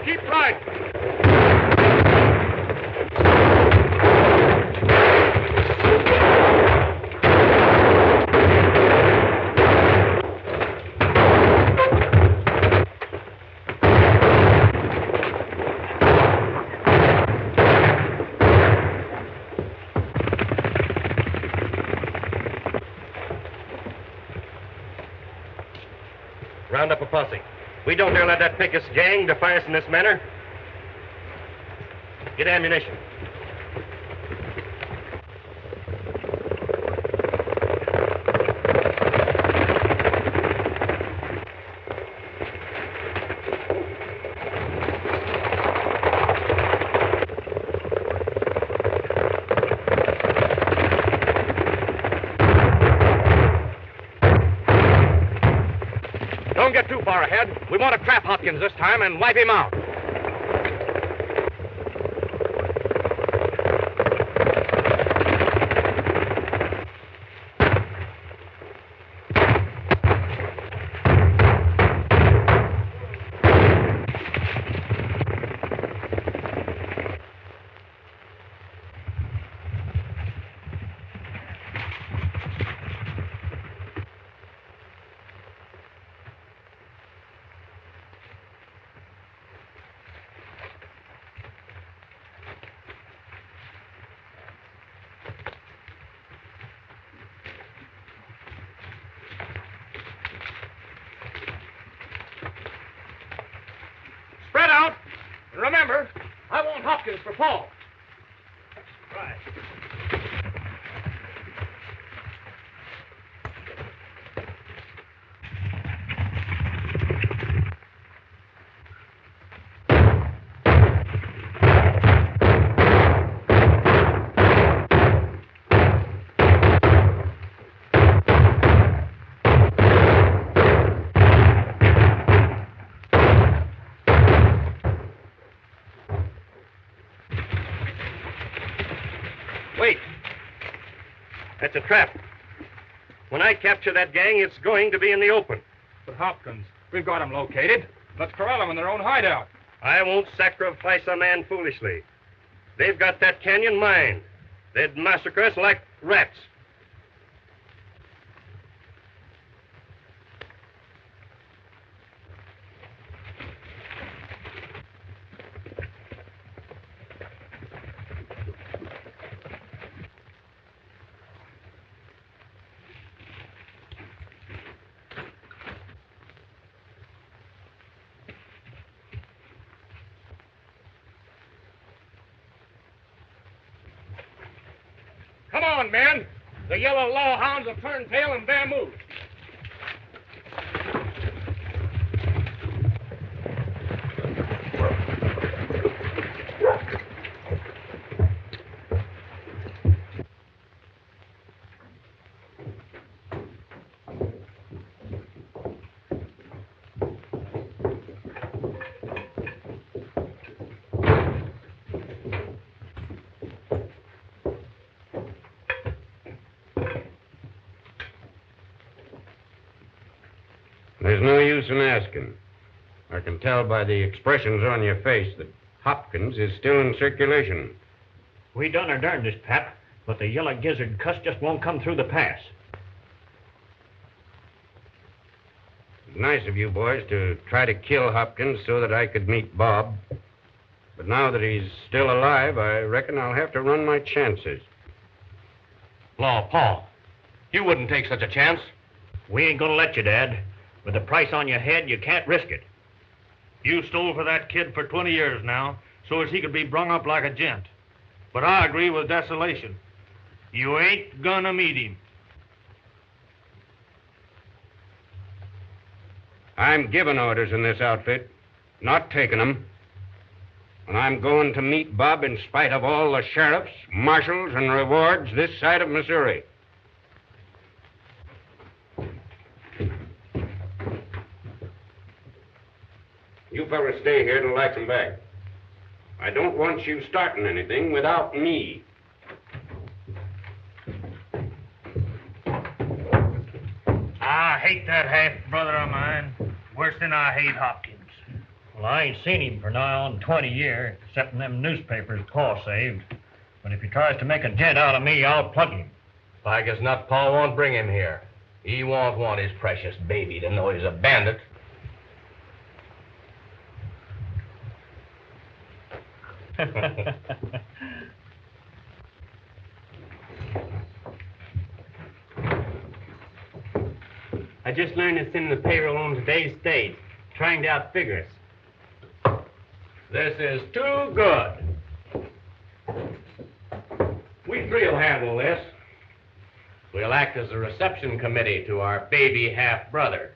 Keep right. Round up a posse. We don't dare let that Pecos gang defy us in this manner. Get ammunition. Don't get too far ahead. We want to trap Hopkins this time and wipe him out. Spread out. And remember, I want Hopkins for Paul. Right. Wait. That's a trap. When I capture that gang, it's going to be in the open. But Hopkins, we've got him located. Let's corral them in their own hideout. I won't sacrifice a man foolishly. They've got that canyon mined. They'd massacre us like rats. Come on, men. The yellow law hounds have turned tail and bamboo. There's no use in asking. I can tell by the expressions on your face that Hopkins is still in circulation. We done our darndest, Pap, but the yellow gizzard cuss just won't come through the pass. It's nice of you boys to try to kill Hopkins so that I could meet Bob. But now that he's still alive, I reckon I'll have to run my chances. Law, Paul, you wouldn't take such a chance. We ain't gonna let you, Dad. With the price on your head, you can't risk it. You stole for that kid for 20 years now, so as he could be brung up like a gent. But I agree with Desolation. You ain't gonna meet him. I'm giving orders in this outfit, not taking them. And I'm going to meet Bob in spite of all the sheriffs, marshals, and rewards this side of Missouri. You fellas stay here till I come back. I don't want you starting anything without me. I hate that half-brother of mine worse than I hate Hopkins. Well, I ain't seen him for nigh on 20 years, except in them newspapers Pa saved. But if he tries to make a gent out of me, I'll plug him. Like as not, Pa won't bring him here. He won't want his precious baby to know he's a bandit. I just learned it's in the payroll on today's date, trying to outfigure us. This is too good. We three will handle this. We'll act as a reception committee to our baby half-brother.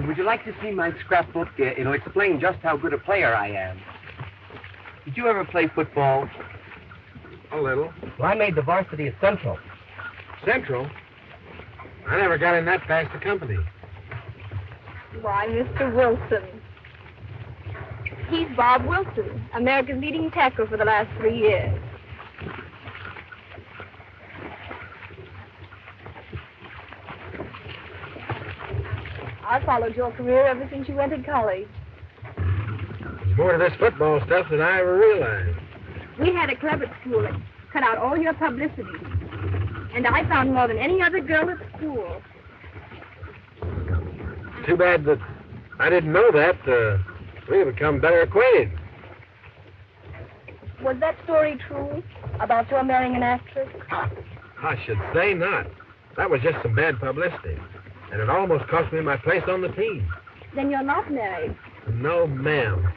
Would you like to see my scrapbook? It'll explain just how good a player I am. Did you ever play football? A little. Well, I made the varsity at Central. Central? I never got in that past the company. Why, Mr. Wilson. He's Bob Wilson, America's leading tackler for the last 3 years. I followed your career ever since you went to college. There's more to this football stuff than I ever realized. We had a club at school that cut out all your publicity. And I found more than any other girl at school. Too bad that I didn't know that. We become better acquainted. Was that story true about your marrying an actress? I should say not. That was just some bad publicity. And it almost cost me my place on the team. Then you're not married. No, ma'am.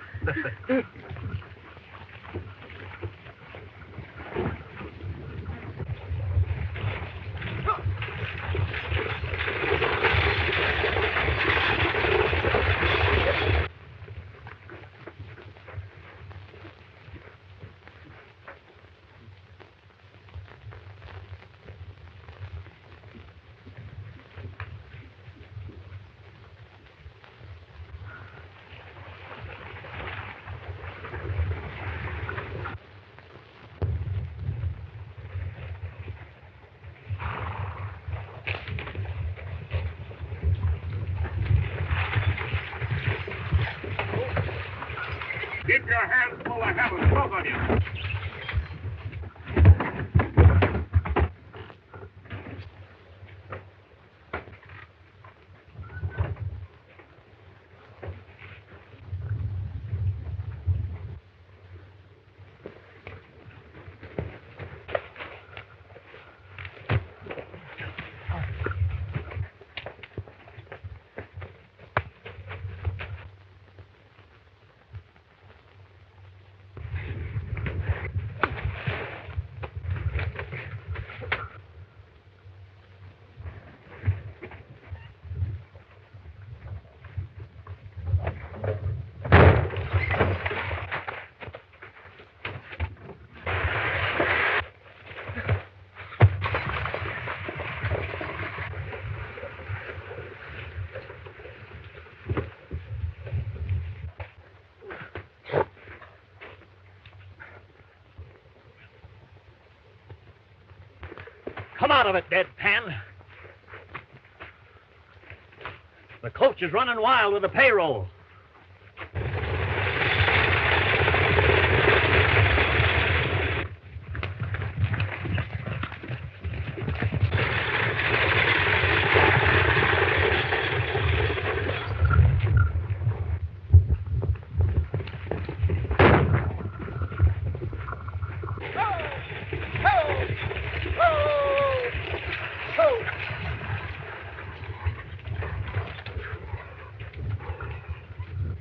Keep your hands full of heaven, both of you. Come out of it, deadpan. The coach is running wild with the payroll.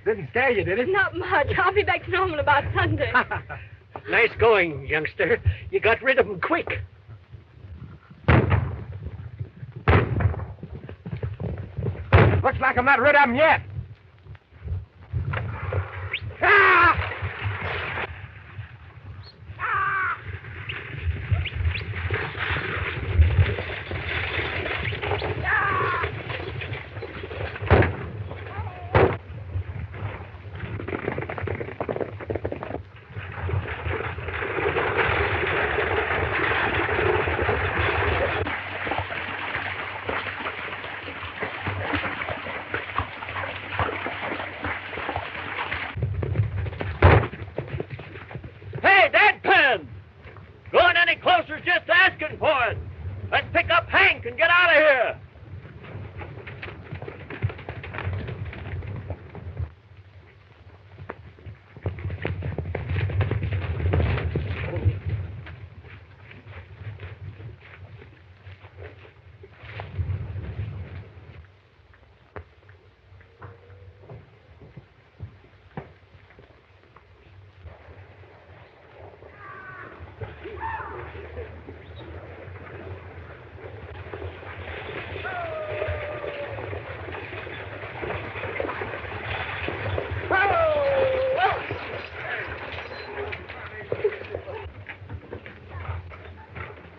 Didn't scare you, did it? Not much. I'll be back to normal about Sunday. Nice going, youngster. You got rid of him quick. Looks like I'm not rid of them yet. Ah! Hey, Deadpan! Going any closer is just asking for it. Let's pick up Hank and get out of here.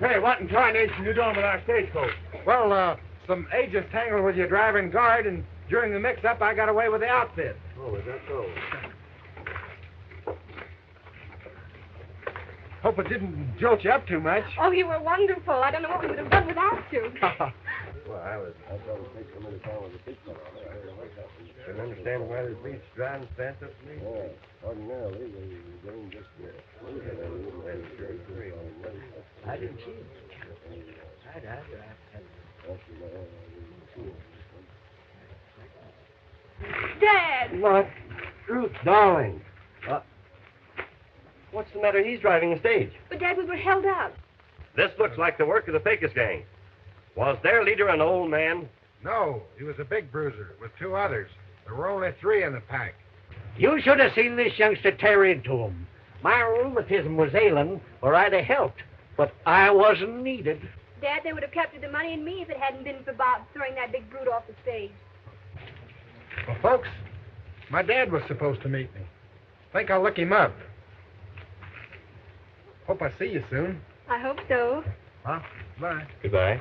Hey, what in tarnation you doing with our stagecoach? Well, some agents tangled with your driving guard, and during the mix-up, I got away with the outfit. Oh, is that so? Hope it didn't jolt you up too much. Oh, you were wonderful. I don't know what we would have done without you. Well, I thought it takes so many time with the big one on there. I don't know what happened. Can understand why this beach driving fast up to me? Yeah, ordinarily, they don't just move it. They wouldn't have insurance free on the money. I didn't see it. Dad! What? Ruth, darling. What's the matter? He's driving the stage. But, Dad, we were held up. This looks like the work of the Pecos gang. Was their leader an old man? No, he was a big bruiser with two others. There were only three in the pack. You should have seen this youngster tear into him. My rheumatism was ailing, or I'd have helped. But I wasn't needed. Dad, they would have captured the money and me if it hadn't been for Bob throwing that big brute off the stage. Well, folks, my dad was supposed to meet me. Think I'll look him up. Hope I see you soon. I hope so. Huh? Bye. Goodbye.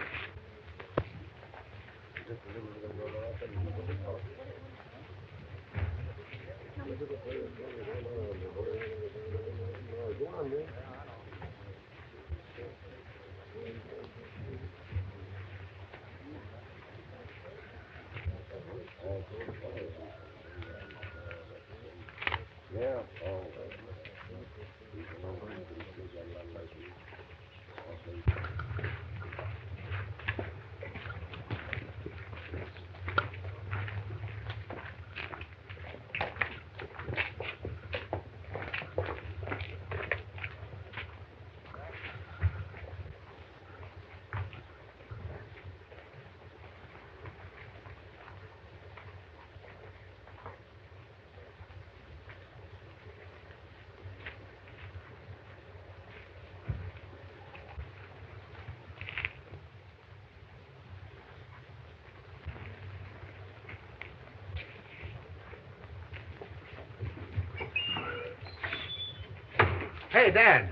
Hey, Dad.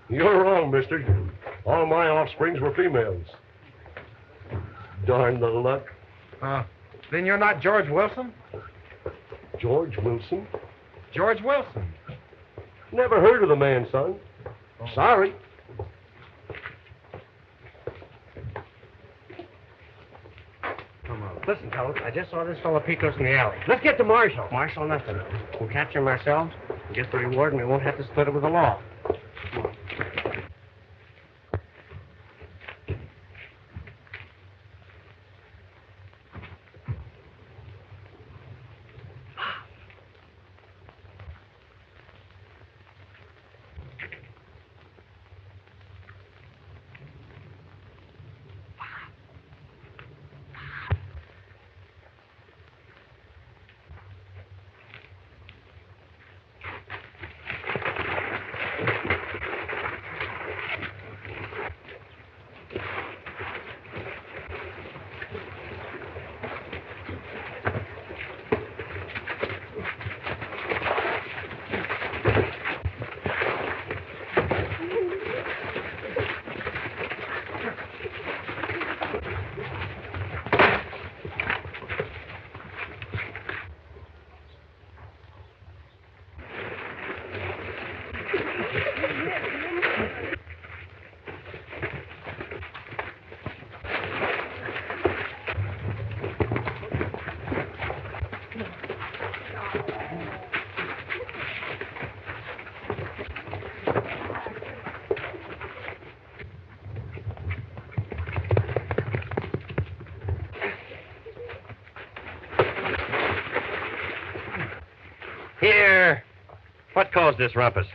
You're wrong, mister. All my offsprings were females. Darn the luck. Then you're not George Wilson? George Wilson? George Wilson. Never heard of the man, son. Sorry. Come on. Listen, fellas, I just saw this fellow Pecos in the alley. Let's get to Marshall. Marshall, nothing. We'll capture him ourselves, get the reward, and we won't have to split it with the law. What caused this rumpus?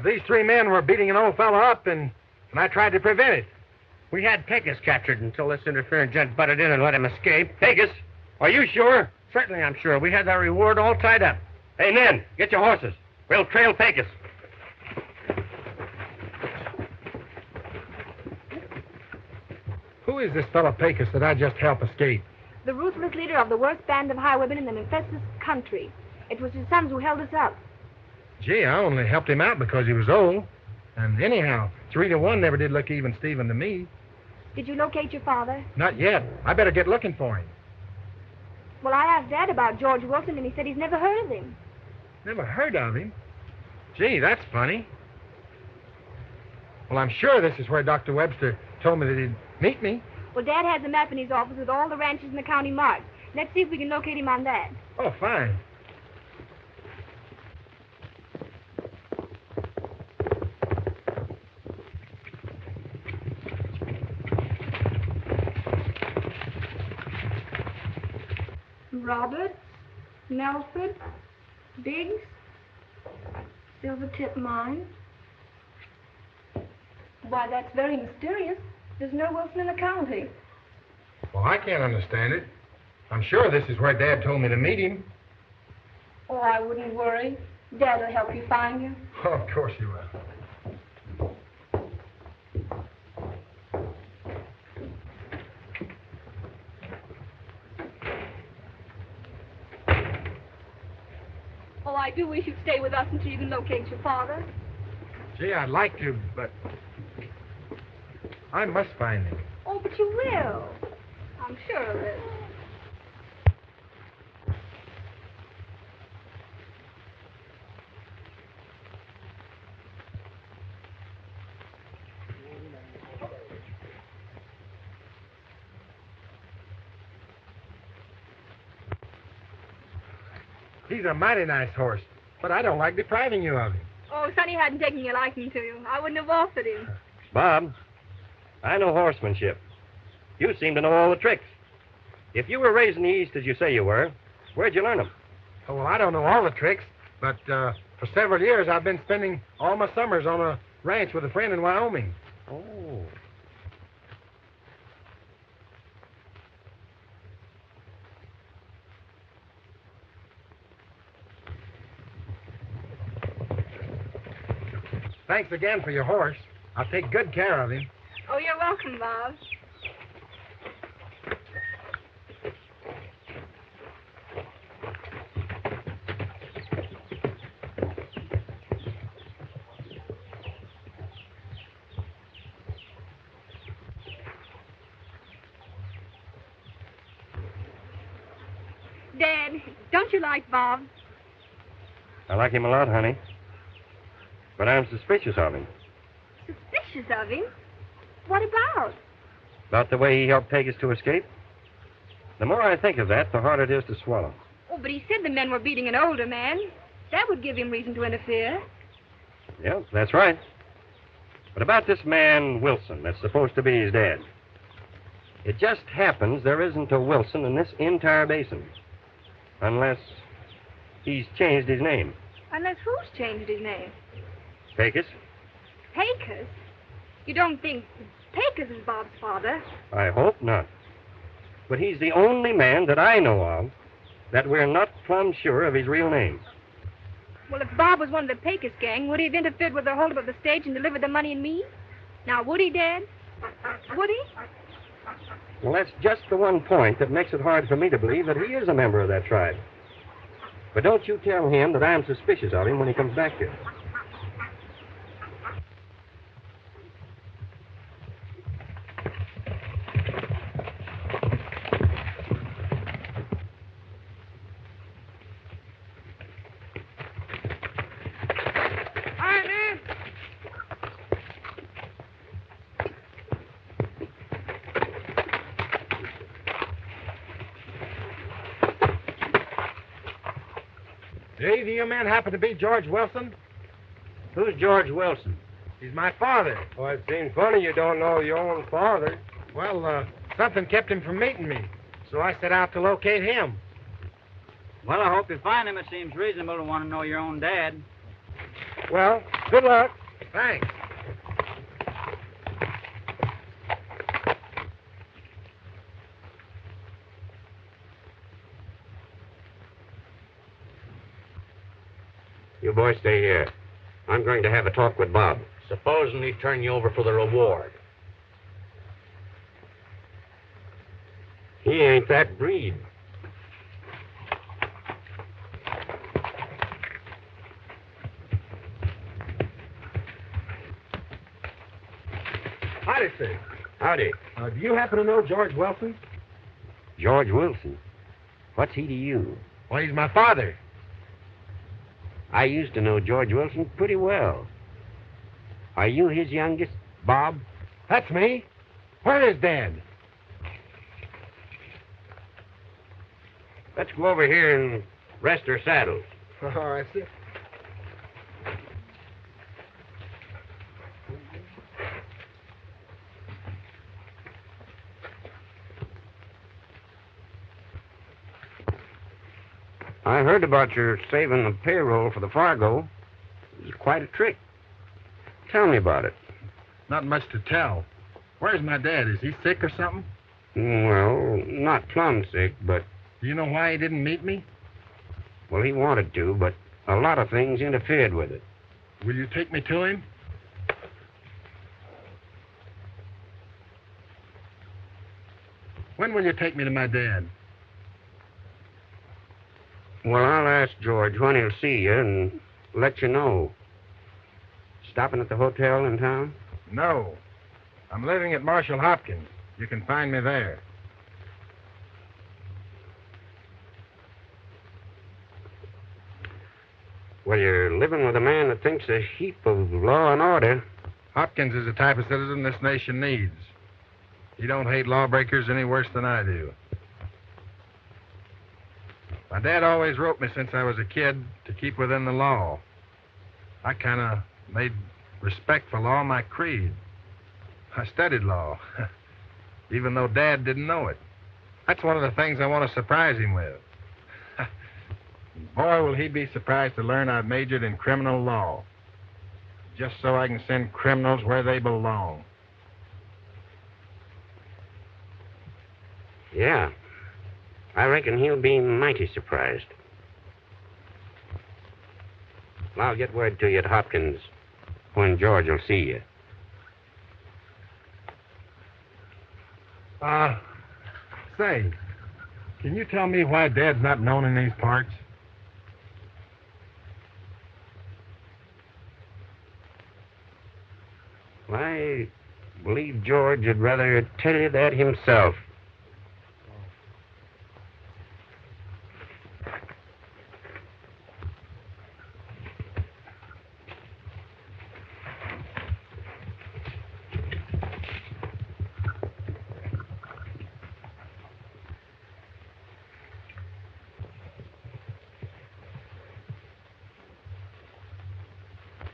These three men were beating an old fella up, and I tried to prevent it. We had Pecos captured until this interfering gent butted in and let him escape. Pecos? Are you sure? Certainly I'm sure. We had that reward all tied up. Hey, men, get your horses. We'll trail Pecos. Who is this fellow Pecos that I just helped escape? The ruthless leader of the worst band of highwaymen in the infested country. It was his sons who held us up. Gee, I only helped him out because he was old. And anyhow, 3-1 never did look even Steven to me. Did you locate your father? Not yet. I better get looking for him. Well, I asked Dad about George Wilson, and he said he's never heard of him. Never heard of him? Gee, that's funny. Well, I'm sure this is where Dr. Webster told me that he'd meet me. Well, Dad has a map in his office with all the ranches in the county marked. Let's see if we can locate him on that. Oh, fine. Roberts, Melford, Biggs, Silvertip Mine. Why, that's very mysterious. There's no Wilson in the county. Well, I can't understand it. I'm sure this is where Dad told me to meet him. Oh, I wouldn't worry. Dad will help you find him. Oh, of course you will. Oh, I do wish you'd stay with us until you can locate your father. Gee, I'd like to, but I must find him. Oh, but you will. I'm sure of it. He's a mighty nice horse, but I don't like depriving you of him. Oh, Sonny hadn't taken a liking to you. I wouldn't have offered him. Bob, I know horsemanship. You seem to know all the tricks. If you were raised in the East, as you say you were, where'd you learn them? Oh, well, I don't know all the tricks, but for several years I've been spending all my summers on a ranch with a friend in Wyoming. Oh. Thanks again for your horse. I'll take good care of him. Oh, you're welcome, Bob. Dad, don't you like Bob? I like him a lot, honey. But I'm suspicious of him. Suspicious of him? What about? About the way he helped Pecos to escape. The more I think of that, the harder it is to swallow. Oh, but he said the men were beating an older man. That would give him reason to interfere. Yeah, that's right. But about this man, Wilson, that's supposed to be his dad. It just happens there isn't a Wilson in this entire basin. Unless he's changed his name. Unless who's changed his name? Pecos? Pecos? You don't think Pecos is Bob's father? I hope not. But he's the only man that I know of that we're not plumb sure of his real name. Well, if Bob was one of the Pecos gang, would he have interfered with the holdup of the stage and delivered the money and me? Now, would he, Dad? Would he? Well, that's just the one point that makes it hard for me to believe that he is a member of that tribe. But don't you tell him that I'm suspicious of him when he comes back here. Hey, do you men happen to be George Wilson? Who's George Wilson? He's my father. Well, it seems funny you don't know your own father. Well, something kept him from meeting me, so I set out to locate him. Well, I hope you find him. It seems reasonable to want to know your own dad. Well, good luck. Thanks. You boys stay here. I'm going to have a talk with Bob. Supposing he turn you over for the reward. He ain't that breed. Howdy, sir. Howdy. Do you happen to know George Wilson? George Wilson. What's he to you? Well, he's my father. I used to know George Wilson pretty well. Are you his youngest, Bob? That's me. Where is Dad? Let's go over here and rest our saddles. All right, sir. I heard about your saving the payroll for the Fargo. It was quite a trick. Tell me about it. Not much to tell. Where's my dad? Is he sick or something? Well, not plumb sick, but... Do you know why he didn't meet me? Well, he wanted to, but a lot of things interfered with it. Will you take me to him? When will you take me to my dad? Well, I'll ask George when he'll see you and let you know. Stopping at the hotel in town? No. I'm living at Marshall Hopkins. You can find me there. Well, you're living with a man that thinks a heap of law and order. Hopkins is the type of citizen this nation needs. He don't hate lawbreakers any worse than I do. My dad always wrote me since I was a kid to keep within the law. I kind of made respect for law my creed. I studied law, even though Dad didn't know it. That's one of the things I want to surprise him with. Boy, will he be surprised to learn I've majored in criminal law, just so I can send criminals where they belong. Yeah. I reckon he'll be mighty surprised. Well, I'll get word to you at Hopkins when George will see you. Say, can you tell me why Dad's not known in these parts? I believe George would rather tell you that himself.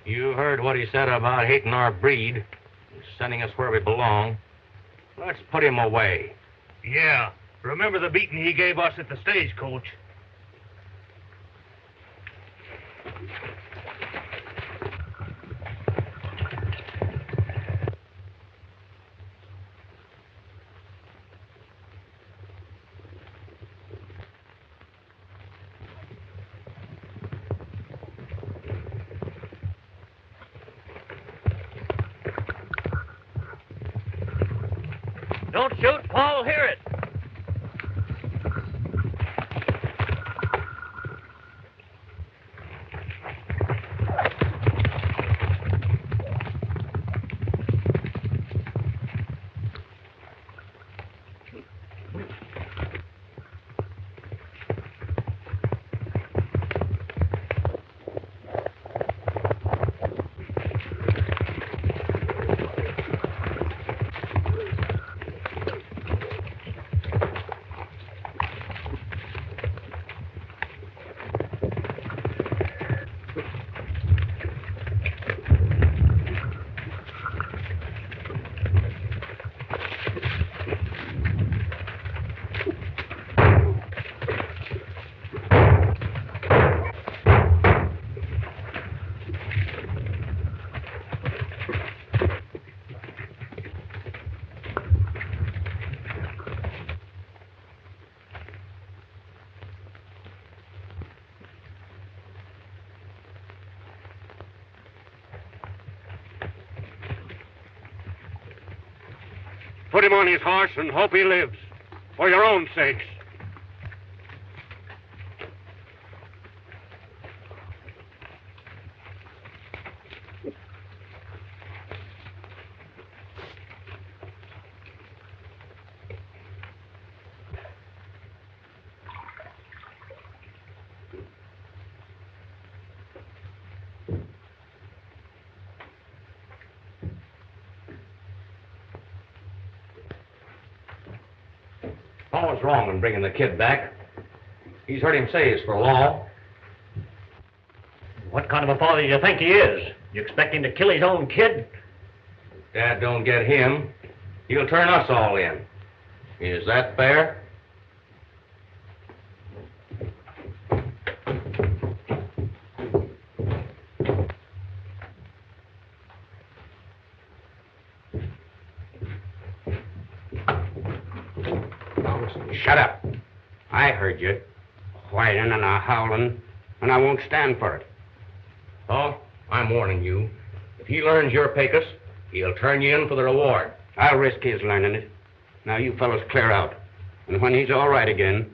You heard what he said about hating our breed, sending us where we belong. Let's put him away. Yeah. Remember the beating he gave us at the stagecoach? Don't shoot, Paul. Hear it. Put him on his horse and hope he lives. For your own sakes. Paul was wrong in bringing the kid back. He's heard him say it's for law. What kind of a father do you think he is? You expect him to kill his own kid? If Dad don't get him, he'll turn us all in. Is that fair? Shut up. I heard you whining and howling, and I won't stand for it. Paul, I'm warning you. If he learns you're Pecos, he'll turn you in for the reward. I'll risk his learning it. Now you fellows clear out. And when he's all right again,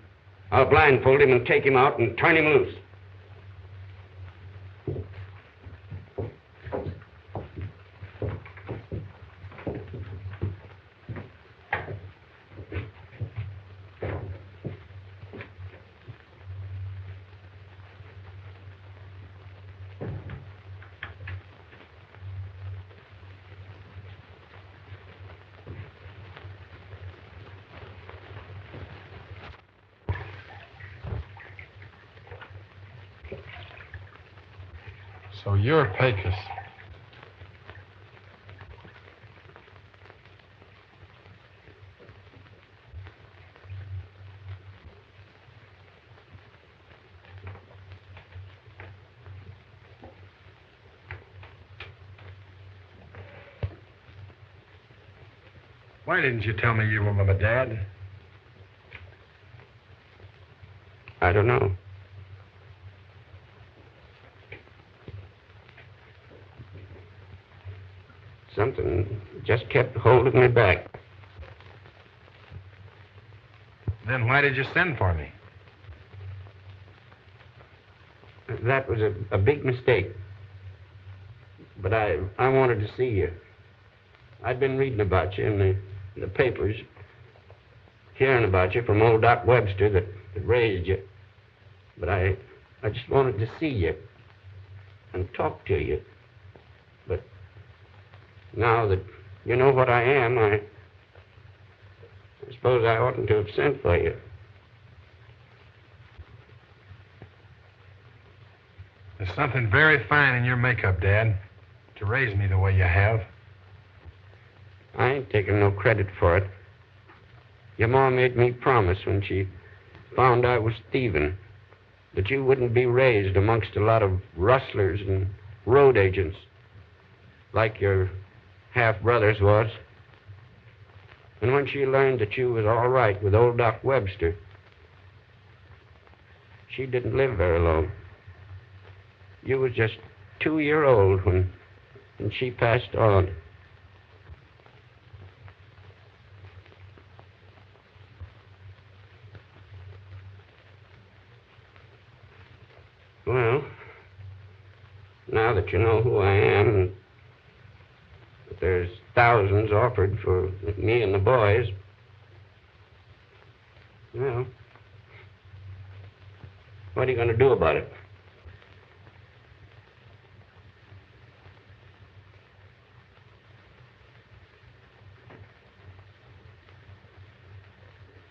I'll blindfold him and take him out and turn him loose. So you're Pecos. Why didn't you tell me you were my dad? I don't know. Something just kept holding me back. Then why did you send for me? That was a big mistake. But I wanted to see you. I'd been reading about you in the papers, hearing about you from old Doc Webster that raised you. But I just wanted to see you and talk to you. But now that you know what I am, I suppose I oughtn't to have sent for you. There's something very fine in your makeup, Dad, to raise me the way you have. I ain't taking no credit for it. Your ma made me promise when she found I was thieving that you wouldn't be raised amongst a lot of rustlers and road agents like your half-brothers was. And when she learned that you was all right with old Doc Webster, she didn't live very long. You was just 2-year-old when she passed on. Well, now that you know who I am, and that there's thousands offered for me and the boys, well, what are you going to do about it?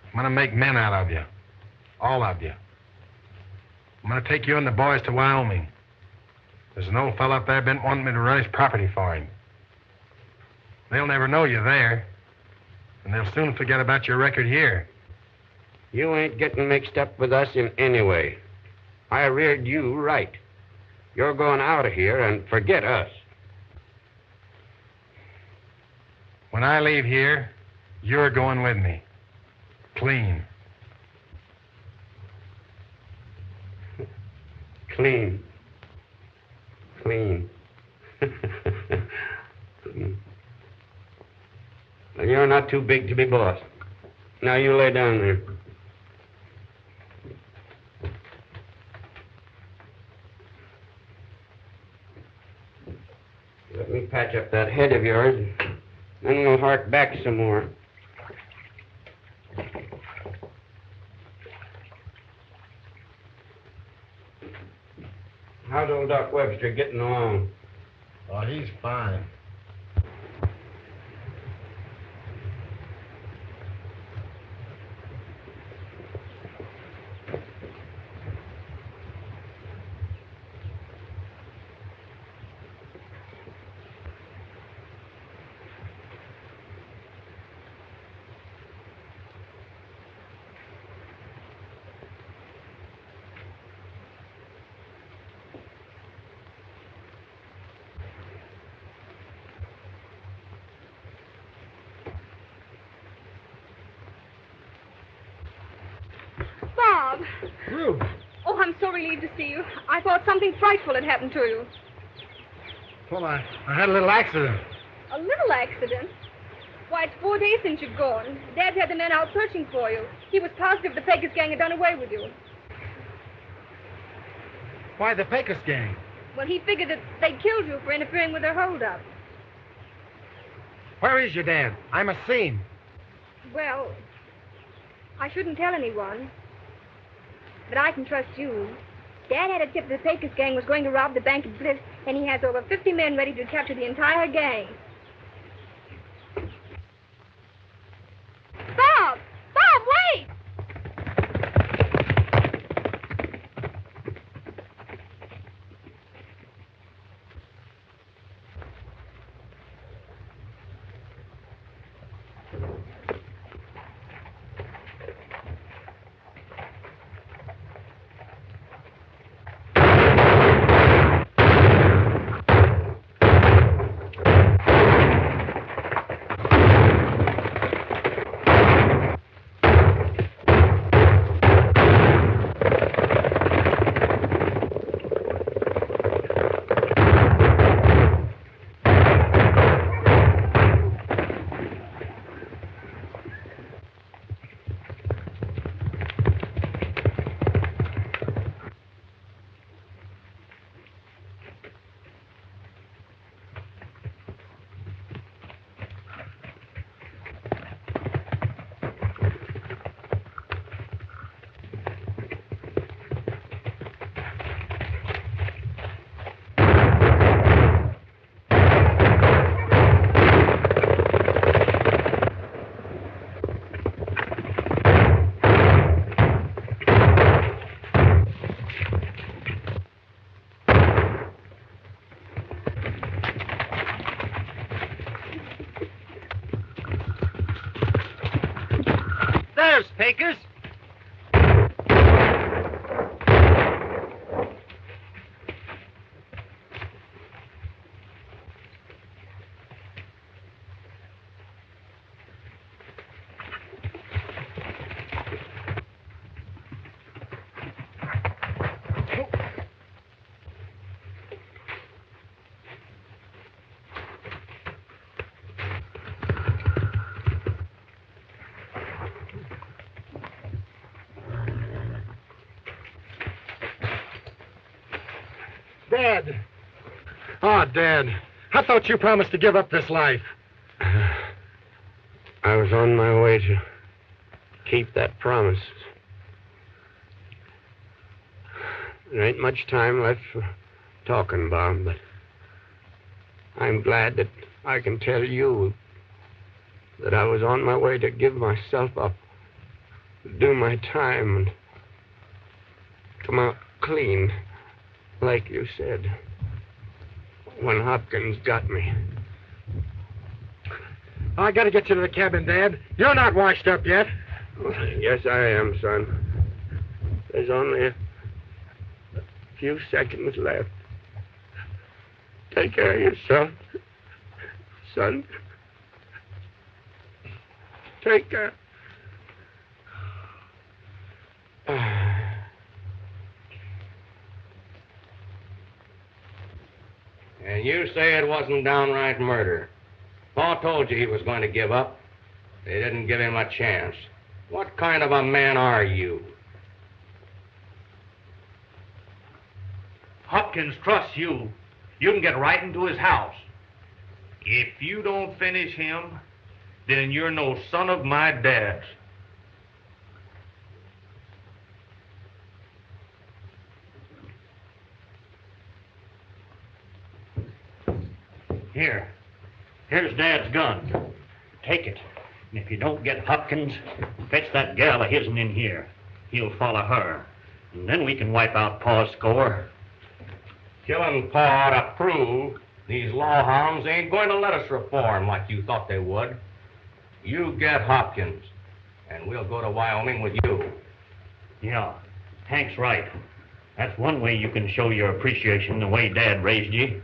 I'm going to make men out of you. All of you. I'm going to take you and the boys to Wyoming. There's an old fellow up there been wanting me to run his property for him. They'll never know you're there, and they'll soon forget about your record here. You ain't getting mixed up with us in any way. I reared you right. You're going out of here and forget us. When I leave here, you're going with me. Clean. Clean. Clean. Well, you're not too big to be boss. Now you lay down there. Let me patch up that head of yours, then we'll hark back some more. How's old Doc Webster getting along? Oh, he's fine. Bob! Ruth! Oh, I'm so relieved to see you. I thought something frightful had happened to you. Well, I had a little accident. A little accident? Why, it's 4 days since you've gone. Dad had the men out searching for you. He was positive the Pecos gang had done away with you. Why the Pecos gang? Well, he figured that they'd killed you for interfering with their holdup. Where is your dad? I must see him. Well, I shouldn't tell anyone. But I can trust you. Dad had a tip that the Pecos gang was going to rob the Bank of Bliss, and he has over 50 men ready to capture the entire gang. Bob! Bob, wait! There's Pecos. Dad! Oh, Dad. I thought you promised to give up this life. I was on my way to keep that promise. There ain't much time left for talking, Bob, but I'm glad that I can tell you that I was on my way to give myself up, do my time, and come out clean, like you said, when Hopkins got me. I gotta get you to the cabin, Dad. You're not washed up yet. Yes, I am, son. There's only a few seconds left. Take care of yourself, son. Take care. And you say it wasn't downright murder. Pa told you he was going to give up. They didn't give him a chance. What kind of a man are you? Hopkins trusts you. You can get right into his house. If you don't finish him, then you're no son of my dad's. Here's Dad's gun. Take it. And if you don't get Hopkins, fetch that gal of his'n in here. He'll follow her. And then we can wipe out Pa's score. Killing Pa to prove these law hounds ain't going to let us reform like you thought they would. You get Hopkins, and we'll go to Wyoming with you. Yeah, Hank's right. That's one way you can show your appreciation the way Dad raised you.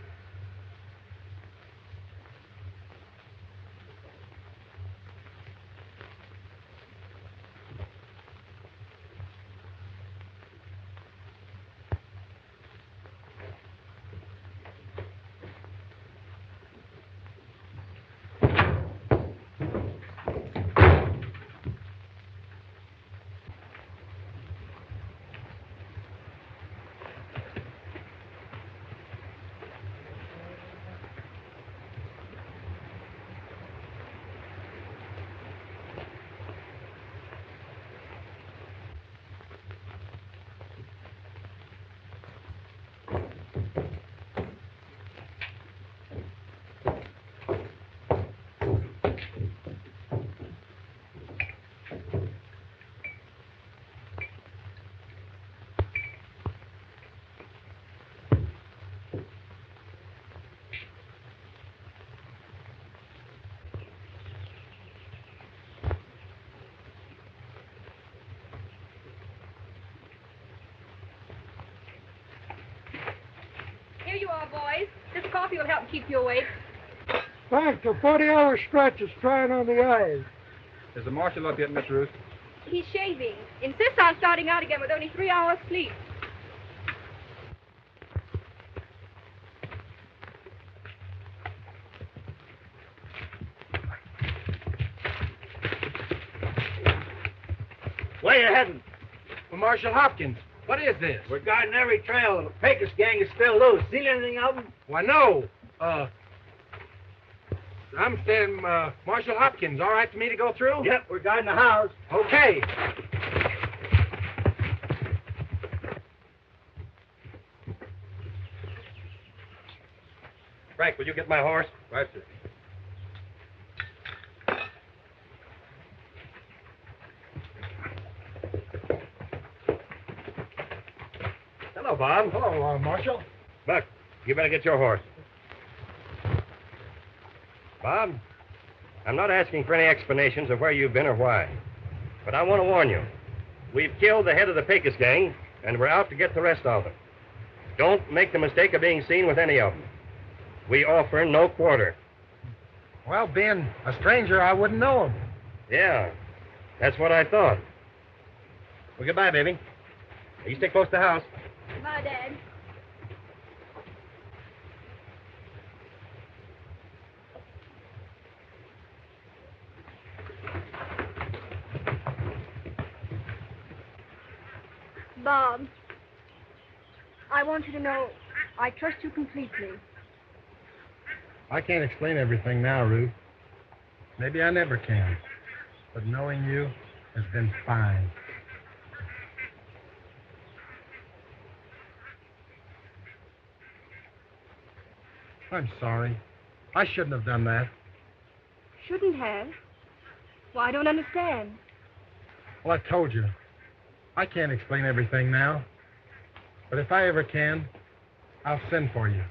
Here you are, boys. This coffee will help keep you awake. Thanks. A 40-hour stretch is trying on the eyes. Is the marshal up yet, Miss Ruth? He's shaving. Insists on starting out again with only 3 hours sleep. Where you heading? Well, Marshal Hopkins, what is this? We're guarding every trail. The Pecos gang is still loose. Seen anything of them? Why, no. I'm standing, Marshal Hopkins. All right for me to go through? Yep, we're guarding the house. Okay. Frank, will you get my horse? Right, sir. Hello, Bob. Hello, Marshal. Buck, you better get your horse. Bob, I'm not asking for any explanations of where you've been or why. But I want to warn you. We've killed the head of the Pecos gang, and we're out to get the rest of them. Don't make the mistake of being seen with any of them. We offer no quarter. Well, being a stranger, I wouldn't know him. Yeah, that's what I thought. Well, goodbye, baby. You stay close to the house. Bye, Dad. Bob, I want you to know I trust you completely. I can't explain everything now, Ruth. Maybe I never can. But knowing you has been fine. I'm sorry. I shouldn't have done that. Shouldn't have? Well, I don't understand. Well, I told you. I can't explain everything now. But if I ever can, I'll send for you.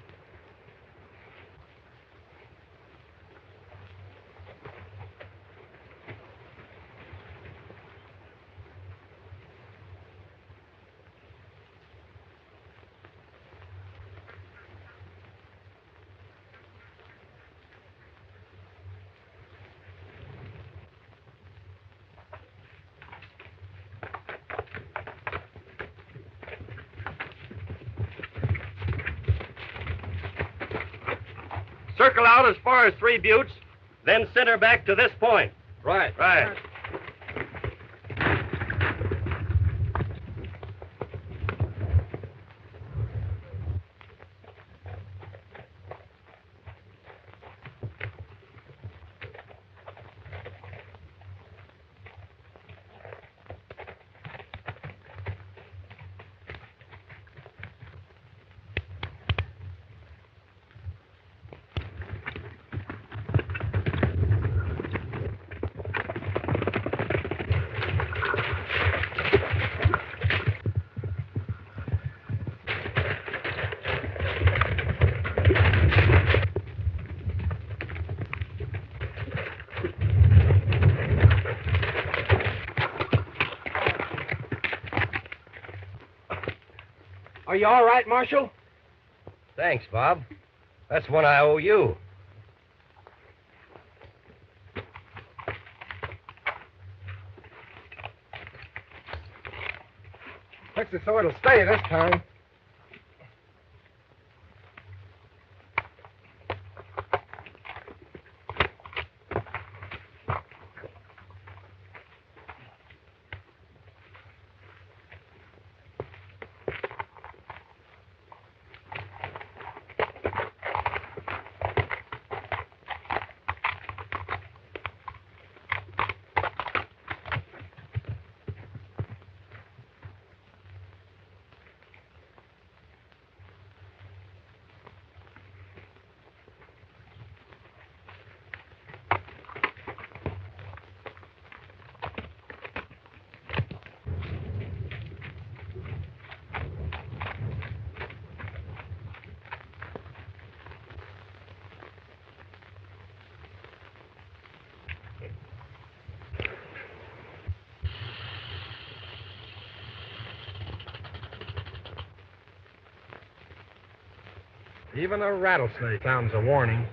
Circle out as far as 3 buttes, then center back to this point. Right. Right. Are you all right, Marshal? Thanks, Bob. That's one I owe you. Looks as though it'll stay this time. Even a rattlesnake sounds a warning.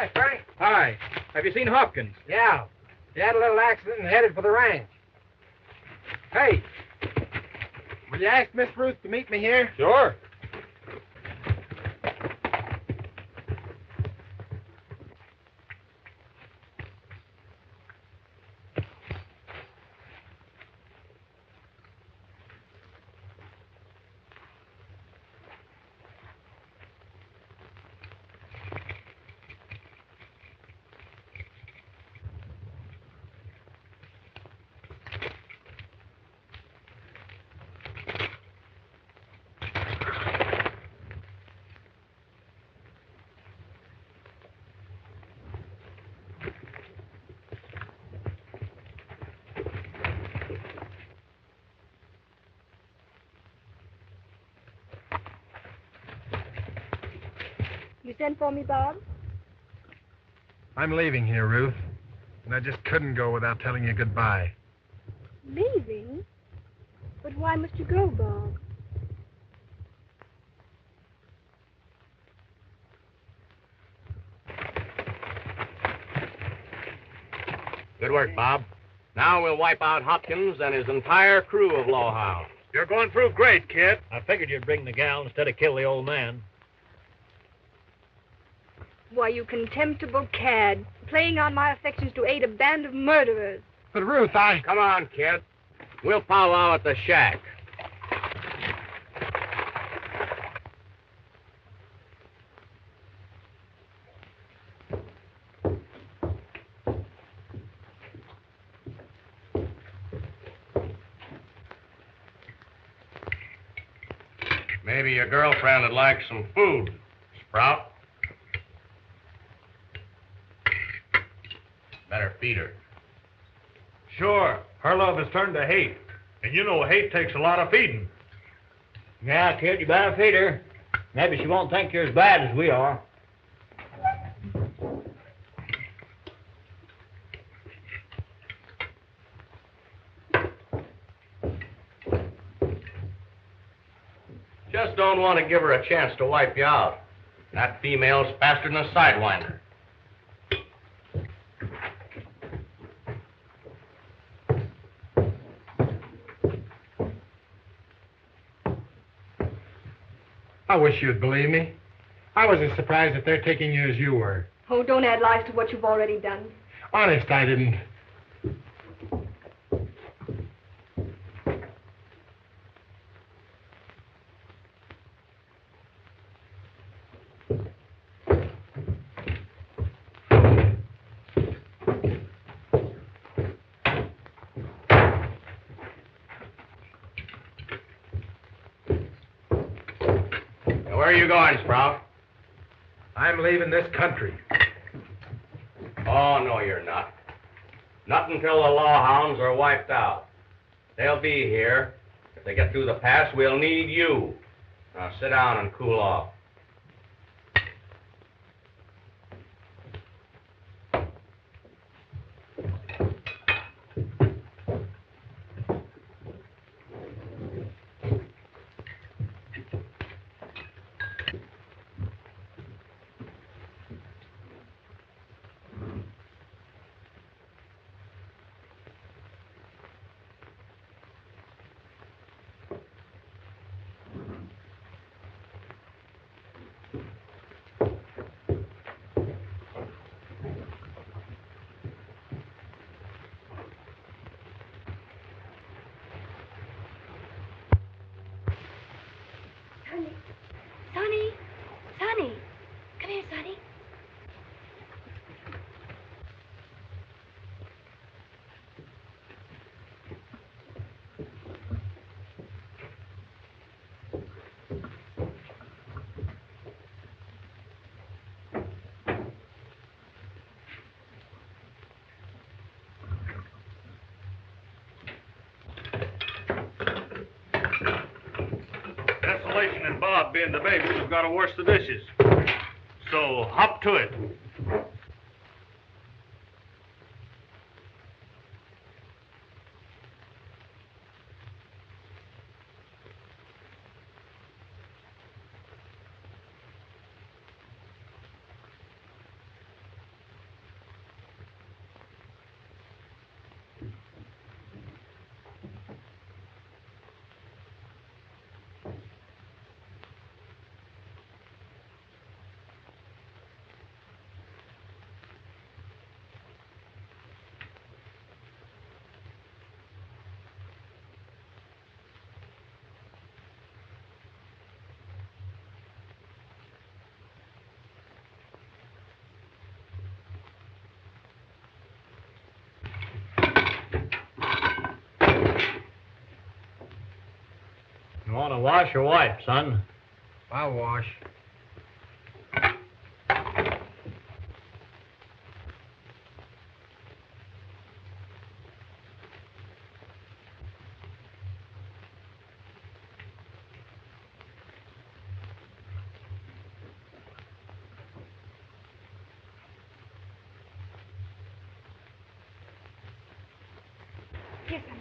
Hi, Frank. Hi. Have you seen Hopkins? Yeah. He had a little accident and headed for the ranch. Hey, will you ask Miss Ruth to meet me here? Sure. You sent for me, Bob? I'm leaving here, Ruth. And I just couldn't go without telling you goodbye. Leaving? But why must you go, Bob? Good work, Bob. Now we'll wipe out Hopkins and his entire crew of lawhounds. You're going through great, kid. I figured you'd bring the gal instead of kill the old man. Why, you contemptible cad, playing on my affections to aid a band of murderers. But, Ruth, Come on, kid. We'll powwow at the shack. Maybe your girlfriend would like some food, Sprout. Better feed her. Sure, her love has turned to hate. And you know hate takes a lot of feeding. Yeah, kid, you better feed her. Maybe she won't think you're as bad as we are. Just don't want to give her a chance to wipe you out. That female's faster than a sidewinder. I wish you'd believe me. I was as surprised that they're taking you as you were. Oh, don't add lies to what you've already done. Honest, I didn't. Where are you going, Sprout? I'm leaving this country. Oh, no, you're not. Not until the law hounds are wiped out. They'll be here. If they get through the pass, we'll need you. Now sit down and cool off. Sonny. Sonny. Come here, Sonny. Desolation and Bob being the babies have got to wash the dishes. So hop to it. You want to wash or wipe, son? I'll wash. Here, Sonny.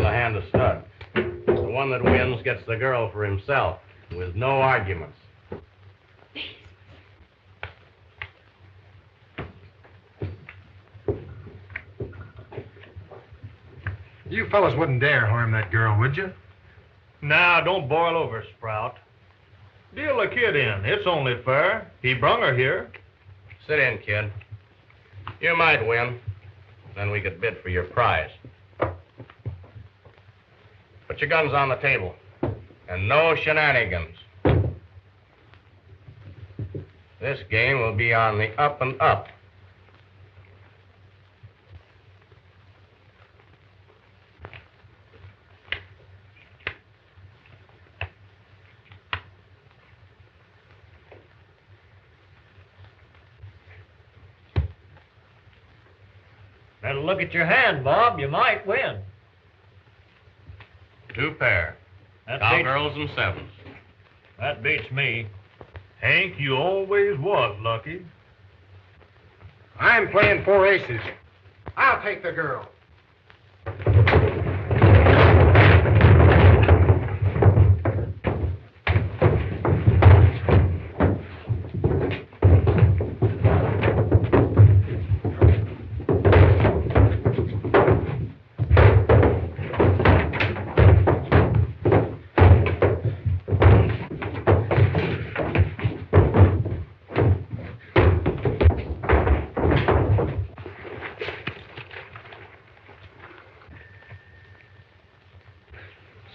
Hand a stud. The one that wins gets the girl for himself, with no arguments. You fellas wouldn't dare harm that girl, would you? Now, don't boil over, Sprout. Deal the kid in. It's only fair. He brung her here. Sit in, kid. You might win. Then we could bid for your prize. Put your guns on the table. And no shenanigans. This game will be on the up and up. Better look at your hand, Bob. You might win. 2 pair. That Cowgirls and sevens. That beats me. Hank, you always was lucky. I'm playing 4 aces. I'll take the girl.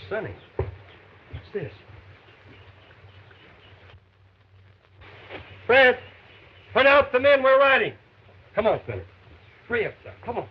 Sonny, what's this? Fred, put out the men we're riding. Come on, Sonny. Hurry up, son. Come on.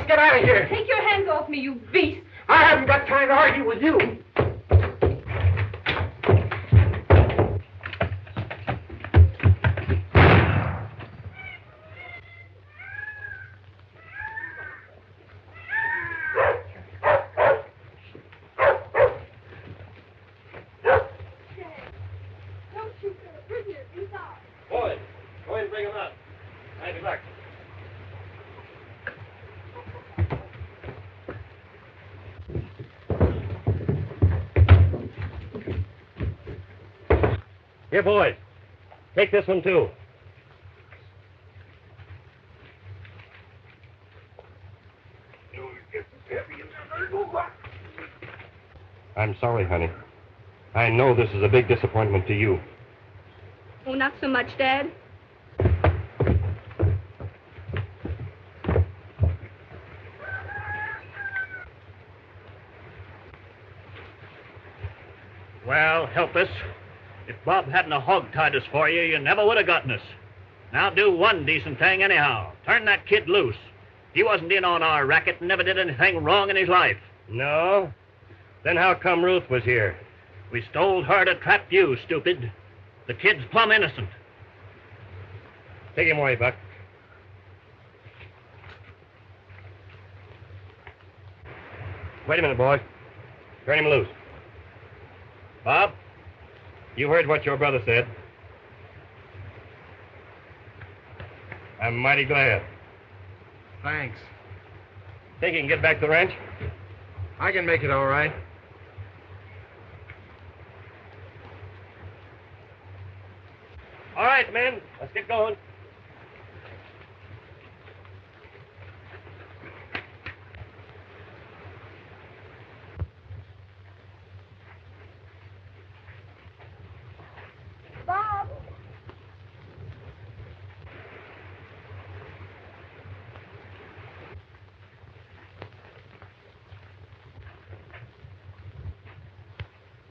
Get out of here. Take your hands off me, you beast. I haven't got time to argue with you. Boys, go ahead and bring him up. I'll be back. Here, boys. Take this one, too. I'm sorry, honey. I know this is a big disappointment to you. Oh, not so much, Dad. Well, help us. If Bob hadn't a hog-tied us for you, you never would have gotten us. Now do one decent thing anyhow. Turn that kid loose. He wasn't in on our racket and never did anything wrong in his life. No? Then how come Ruth was here? We stole her to trap you, stupid. The kid's plumb innocent. Take him away, Buck. Wait a minute, boy. Turn him loose. Bob, you heard what your brother said. I'm mighty glad. Thanks. Think you can get back to the ranch? I can make it all right. All right, men. Let's get going. Bob.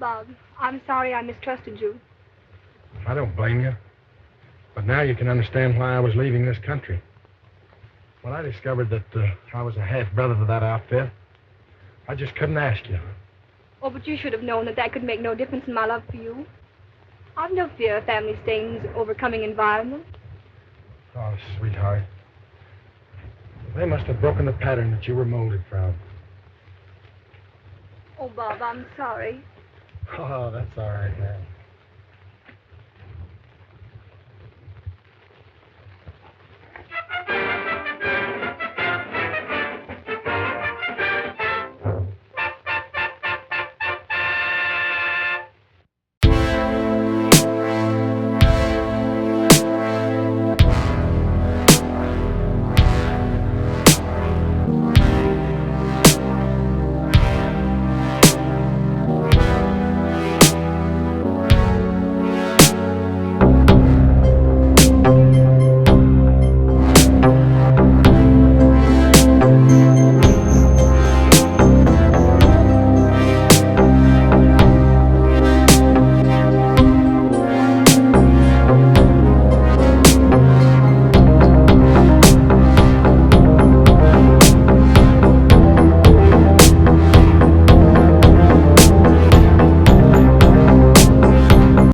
Bob, I'm sorry I mistrusted you. I don't blame you. But now you can understand why I was leaving this country. When I discovered that I was a half-brother to that outfit, I just couldn't ask you. Oh, but you should have known that that could make no difference in my love for you. I've no fear of family stains overcoming environment. Oh, sweetheart. They must have broken the pattern that you were molded from. Oh, Bob, I'm sorry. Oh, that's all right, man.